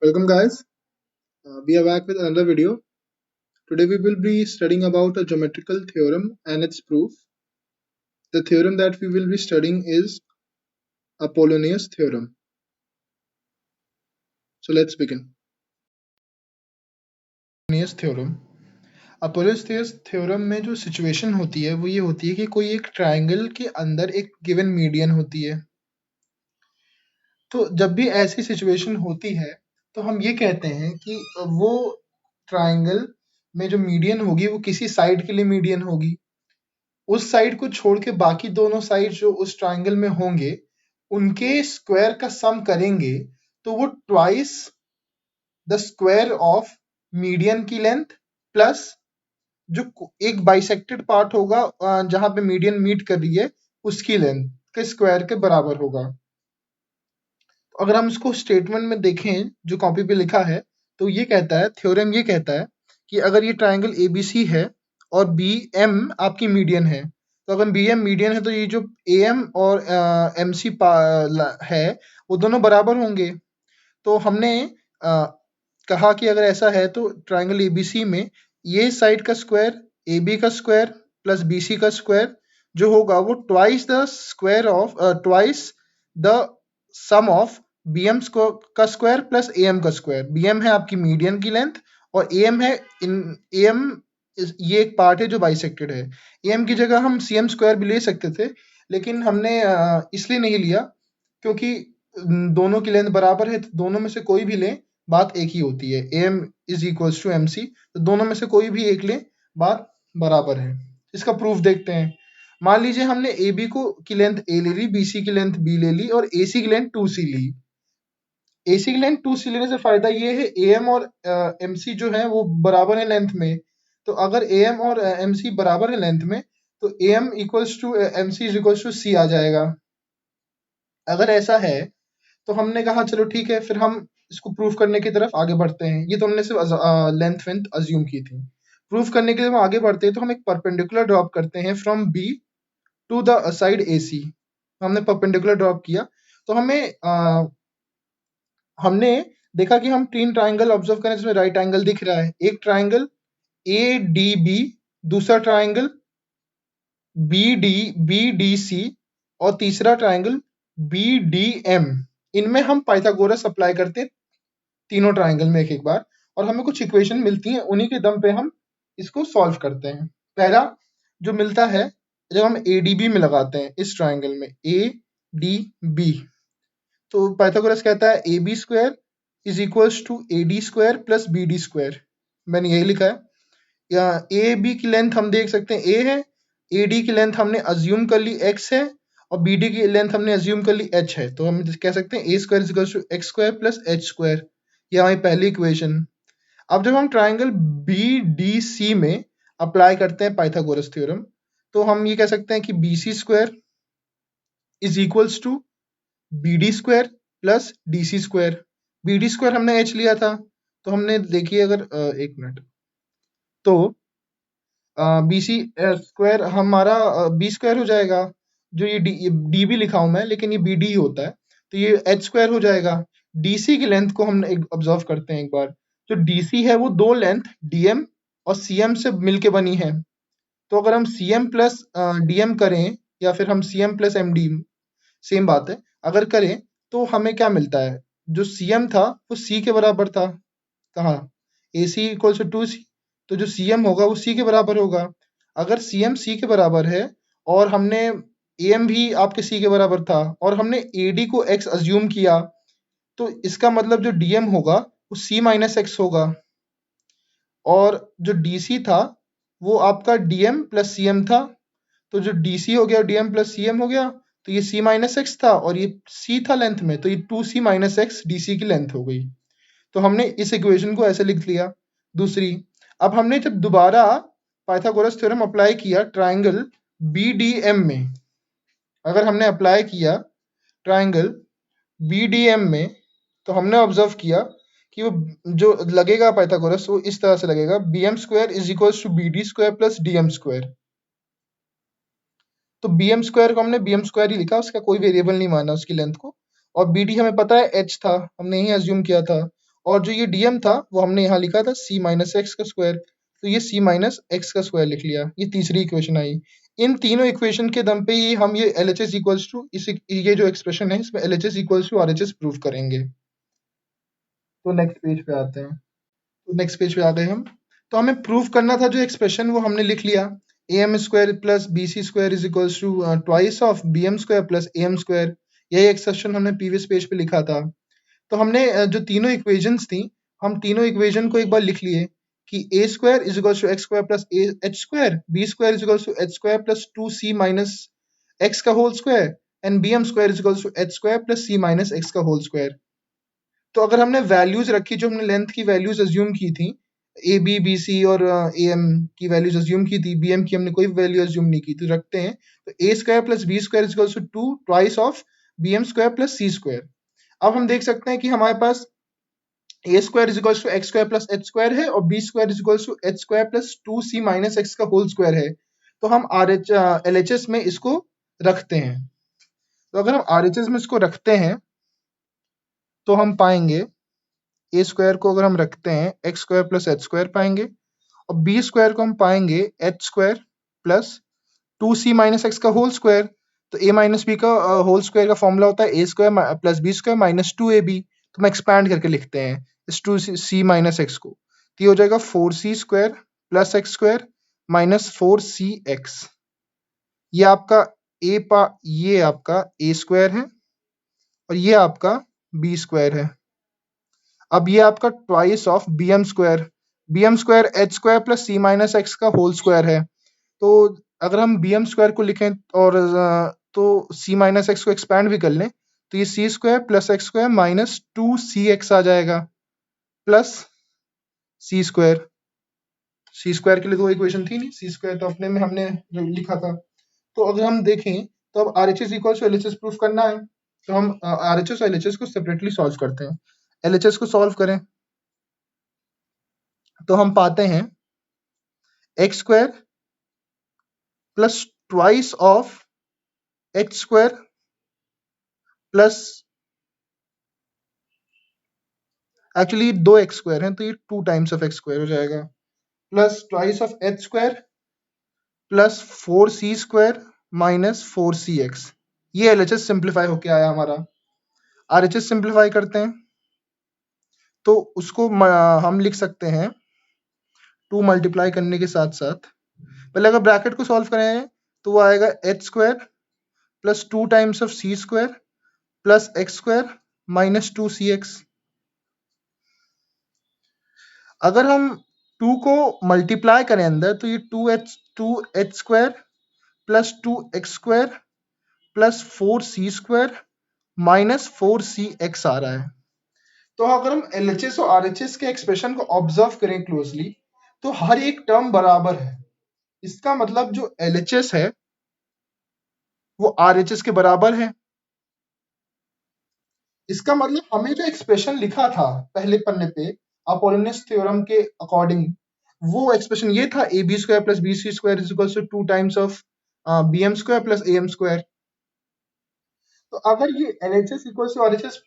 Welcome guys, we are back with another video. Today we will be studying about a geometrical theorem and its proof. The theorem that we will be studying is Apollonius theorem. So let's begin. Apollonius theorem. Apollonius theorem में जो situation होती है वो ये होती है कि कोई एक ट्राइंगल के अंदर एक गिवन मीडियन होती है। तो जब भी ऐसी सिचुएशन होती है तो हम ये कहते हैं कि वो ट्राइंगल में जो मीडियन होगी वो किसी साइड के लिए मीडियन होगी। उस साइड को छोड़ के बाकी दोनों साइड जो उस ट्राइंगल में होंगे उनके स्क्वायर का सम करेंगे तो वो twice the square of median की लेंथ प्लस जो एक बाइसेक्टेड पार्ट होगा जहां पे मीडियन मीट कर रही है उसकी लेंथ के स्क्वायर के बराबर होगा। अगर हम इसको स्टेटमेंट में देखें जो कॉपी पे लिखा है तो ये कहता है, थ्योरम ये कहता है कि अगर ये ट्राइंगल एबीसी है और बी एम आपकी मीडियन है, तो अगर बी एम मीडियन है तो ये जो ए एम और एम सी है वो दोनों बराबर होंगे। तो हमने कहा कि अगर ऐसा है तो ट्राइंगल एबीसी में ये साइड का स्क्वायर ए बी का स्क्वायर प्लस बी सी का स्क्वायर जो होगा वो twice the square of twice the sum of B M का स्क्वायर प्लस ए एम का स्क्वायर। बी एम है आपकी मीडियन की लेंथ और ए एम है ए एम ये एक पार्ट है जो बाइसेक्टेड है। ए एम की जगह हम सी एम स्क्वायर भी ले सकते थे लेकिन हमने इसलिए नहीं लिया क्योंकि दोनों की लेंथ बराबर है, तो दोनों में से कोई भी लें बात एक ही होती है। A M is equals to M C, तो दोनों में से कोई भी एक लें बात बराबर है। इसका प्रूफ देखते हैं। मान लीजिए हमने ए बी को की लेंथ ए ले ली, बी सी की लेंथ बी ले ली और ए सी की लेंथ 2c ली। ए सी की लेंथ 2c लेने से फायदा ये है ए एम और एम सी जो है वो बराबर है लेंथ में। तो अगर ए एम और एम सी बराबर है लेंथ में तो A M equals to M C is equals to C आ जाएगा। अगर ऐसा है तो हमने कहा चलो ठीक है, फिर हम इसको प्रूफ करने की तरफ आगे बढ़ते हैं। ये तो हमने सिर्फ लेंथ वेंथ अज्यूम की थी। प्रूफ करने के लिए हम आगे बढ़ते हैं तो हम एक परपेंडिकुलर ड्रॉप करते हैं from B to the side A C. हमने परपेंडिकुलर ड्रॉप किया तो हमने देखा कि हम 3 ट्राइंगल ऑब्जर्व करें जिसमें राइट एंगल दिख रहा है। एक ट्राइंगल ए डी बी, दूसरा ट्राइंगल बी डी सी और तीसरा ट्राइंगल बी डी एम। इनमें हम पाइथागोरस अप्लाई करते हैं तीनों ट्राइंगल में एक एक बार और हमें कुछ इक्वेशन मिलती हैं, उन्हीं के दम पे हम इसको सॉल्व करते हैं। पहला जो मिलता है जब हम ए डी बी में लगाते हैं इस ट्राइंगल में ए डी बी, तो पाइथागोरस कहता है A B square is equals to A D square plus B D square. मैंने यही लिखा है। या ए बी की लेंथ हम देख सकते हैं ए है, ए डी की लेंथ हमने अज्यूम कर ली एक्स है और बी डी की लेंथ हमने अज्यूम कर ली एच है। तो हम कह सकते हैं A square is equals to X square plus H square. ये हमारी पहली इक्वेशन। अब जब हम ट्राइंगल बी डी सी में अप्लाई करते हैं पाइथागोरस थ्योरम तो हम ये कह सकते हैं कि B C square is equals to B D square plus D C square. B D square हमने एच लिया था तो हमने देखिए अगर एक मिनट, तो बी सी स्क्वायर हमारा बी स्क्वायर हो जाएगा। जो ये डी भी लिखा हूं मैं लेकिन ये बी डी होता है तो ये एच स्क्वायर हो जाएगा। डीसी की लेंथ को हम ऑब्जर्व करते हैं एक बार। जो डीसी है वो दो लेंथ डीएम और सीएम से मिलके बनी है। तो अगर हम सीएम प्लस डीएम करें या फिर हम सीएम प्लस एमडी, सेम बात है, अगर करें तो हमें क्या मिलता है? जो सीएम था वो सी के बराबर था। कहाँ? ए सी इक्वल्स टू सी, तो जो सीएम होगा वो सी के बराबर होगा। अगर सीएम सी के बराबर है और हमने एएम भी आपके सी के बराबर था और हमने एडी को एक्स अज्यूम किया तो इसका मतलब जो डीएम होगा वो सी माइनस एक्स होगा और जो डीसी था वो आपका डीएम प्लस सीएम था। तो जो डीसी हो गया डीएम प्लस सीएम हो गया तो ये सी माइनस एक्स था और ये सी था लेंथ में, तो ये 2c माइनस एक्स डीसी की लेंथ हो गई। तो हमने इस इक्वेशन को ऐसे लिख लिया। दूसरी, अब हमने जब दोबारा पाइथागोरस थ्योरम अप्लाई किया ट्राइंगल बीडीएम में, अगर हमने अप्लाई किया ट्राइंगल बीडीएम में तो हमने ऑब्जर्व किया कि वो जो लगेगा पाइथागोरस वो इस तरह से लगेगा, B M square is equals to B D square plus D M square. तो बी एम स्क्वायर को हमने बी एम स्क्वायर ही लिखा, उसका कोई वेरिएबल नहीं माना उसकी लेंथ को। और बी डी हमें पता है एच था, हमने यही अज्यूम किया था। और जो ये dm था वो हमने यहाँ लिखा था c माइनस एक्स का स्क्वायर, तो ये c माइनस एक्स का स्क्वायर लिख लिया। ये तीसरी इक्वेशन आई। इन तीनों इक्वेशन के दम पे ये हम ये LHS इक्वल्स टू ये जो एक्सप्रेशन है इसमें LHS equals to RHS prove करेंगे। तो नेक्स्ट पेज पे आते हैं। तो नेक्स्ट पेज पे आ गए हम। तो हमें प्रूव करना था जो एक्सप्रेशन वो हमने लिख लिया, am square plus bc square is equals to twice of bm square plus am square. यही एक्सप्रेशन हमने प्रीवियस पेज पे लिखा था। तो हमने जो तीनों इक्वेशंस थी, हम तीनों इक्वेशन को एक बार लिख लिए कि a square is equals to X square plus H square, b square is equals to H square plus 2c minus X का whole square and bm square is equals to H square plus c minus X का whole square. तो अगर हमने values रखी, जो हमने length की values assume की थी, ए बी बी सी और ए एम की वैल्यूज अज्यूम की थी, बी एम की हमने कोई वैल्यू अज्यूम नहीं की, तो रखते हैं। तो A square plus B square is equals to 2 twice of B M square plus C square. अब हम देख सकते हैं कि हमारे पास A square is equals to X square plus H square है और B square is equals to H square plus 2c minus X का होल स्क्वायर है। तो हम LHS में इसको रखते हैं। तो अगर हम RHS में इसको रखते हैं तो हम पाएंगे ए स्क्वायर को अगर हम रखते हैं X square plus H square पाएंगे, और बी स्क्वायर को हम पाएंगे H square plus 2c minus X का होल स्क्वायर। तो a माइनस बी का होल स्क्वायर का फॉर्मूला होता है A square plus B square minus 2ab। तो हम एक्सपैंड करके लिखते हैं इस 2c माइनस एक्स को, तो ये हो जाएगा 4c square plus X square minus 4cx। ये आपका ये आपका a स्क्वायर है और ये आपका b स्क्वायर है। अब ये आपका twice of bm square H square plus c minus X का होल स्क्वायर है। तो अगर हम bm स्क्वायर को लिखें और तो c माइनस एक्स को एक्सपैंड भी कर लें, तो ये c square plus X square minus 2cx आ जाएगा plus c square. c square के लिए तो इक्वेशन थी नहीं, c स्क्वायर तो अपने में हमने लिखा था। तो अगर हम देखें तो अब RHS equals to LHS proof करना है, तो हम RHS और LHS को सेपरेटली सॉल्व करते हैं। LHS को सॉल्व करें तो हम पाते हैं X square plus twice of x square plus, actually 2 x square है तो ये 2 टाइम्स ऑफ एक्स स्क्वायर हो जाएगा, plus twice of H square plus 4c square minus 4cx। ये LHS सिंप्लीफाई होके आया हमारा। RHS सिंप्लीफाई करते हैं तो उसको हम लिख सकते हैं 2 मल्टीप्लाई करने के साथ साथ, पहले अगर ब्रैकेट को सॉल्व करें तो वो आएगा H square plus 2 times of C square plus X square minus 2cx। अगर हम 2 को मल्टीप्लाई करें अंदर तो ये 2h square plus 2x square plus 4c square minus 4cx आ रहा है। तो अगर हम LHS और RHS के एक्सप्रेशन को ऑब्जर्व करें क्लोजली तो हर एक टर्म बराबर है। इसका मतलब जो LHS है वो RHS के बराबर है। इसका मतलब हमें जो एक्सप्रेशन लिखा था पहले पन्ने पे अपोलोनियस थ्योरम के अकॉर्डिंग, वो एक्सप्रेशन ये था A B square plus B C square is equal to 2 times of B M square plus A M square. तो अगर ये LHS इक्वल टू RHS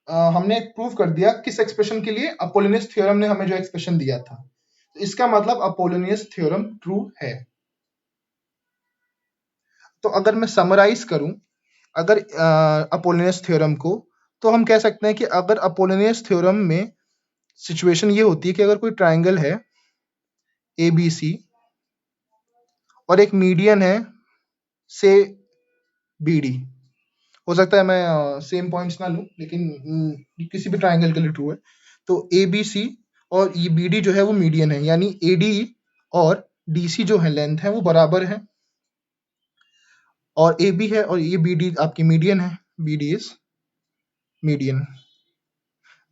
हमने प्रूव कर दिया किस एक्सप्रेशन के लिए, अपोलोनियस थ्योरम ने हमें जो एक्सप्रेशन दिया था, तो इसका मतलब अपोलोनियस थ्योरम ट्रू है। तो अगर मैं समराइज करूं अगर अपोलोनियस थ्योरम को, तो हम कह सकते हैं कि अगर अपोलोनियस थ्योरम में सिचुएशन ये होती है कि अगर कोई ट्राइंगल है ए बी सी और एक मीडियन है से बी डी, हो सकता है मैं सेम पॉइंट्स ना लूं लेकिन किसी भी ट्राइंगल के लिए ट्रू है। तो ए बी सी और ये बी डी जो है वो मीडियन है, यानी ए डी और डी सी जो है लेंथ है वो बराबर है, और ए बी है और ये बी डी आपकी मीडियन है, बी डी इज मीडियन।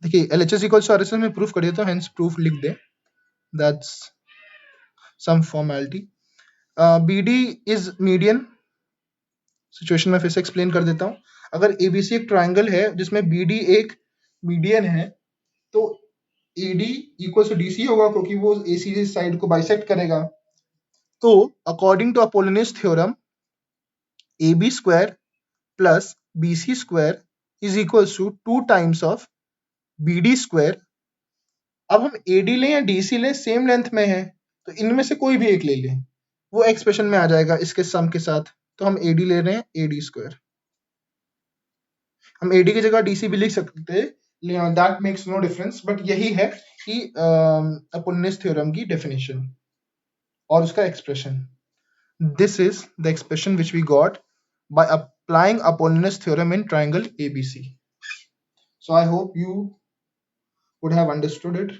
देखिए LHS इक्वल्स टू RHS में प्रूफ कर दिया, तो हेंस प्रूफ लिख दे, that's some formality. BD is median. Situation में फिर से एक्सप्लेन कर देता हूं। अगर ABC एक ट्राइंगल है जिसमें BD एक मीडियन है, तो AD इक्वल्स टू DC होगा क्योंकि वो AC साइड को बाइसेक्ट करेगा। तो according to Apollonius theorem AB square plus BC square is equals to 2 times of BD square अब हम AD लें या DC लें, सेम लेंथ में है, तो इनमें से कोई भी एक ले लें, वो एक्सप्रेशन में आ जाएगा इसके सम के साथ। तो हम AD ले रहे हैं, AD स्क्वायर। हम AD की जगह DC भी लिख सकते हैं, that makes no difference, but यही है कि अपोलोनियस थ्योरम की डेफिनेशन और उसका expression. This is the expression which we got by applying Apollonius theorem in triangle ABC. So I hope you would have understood it.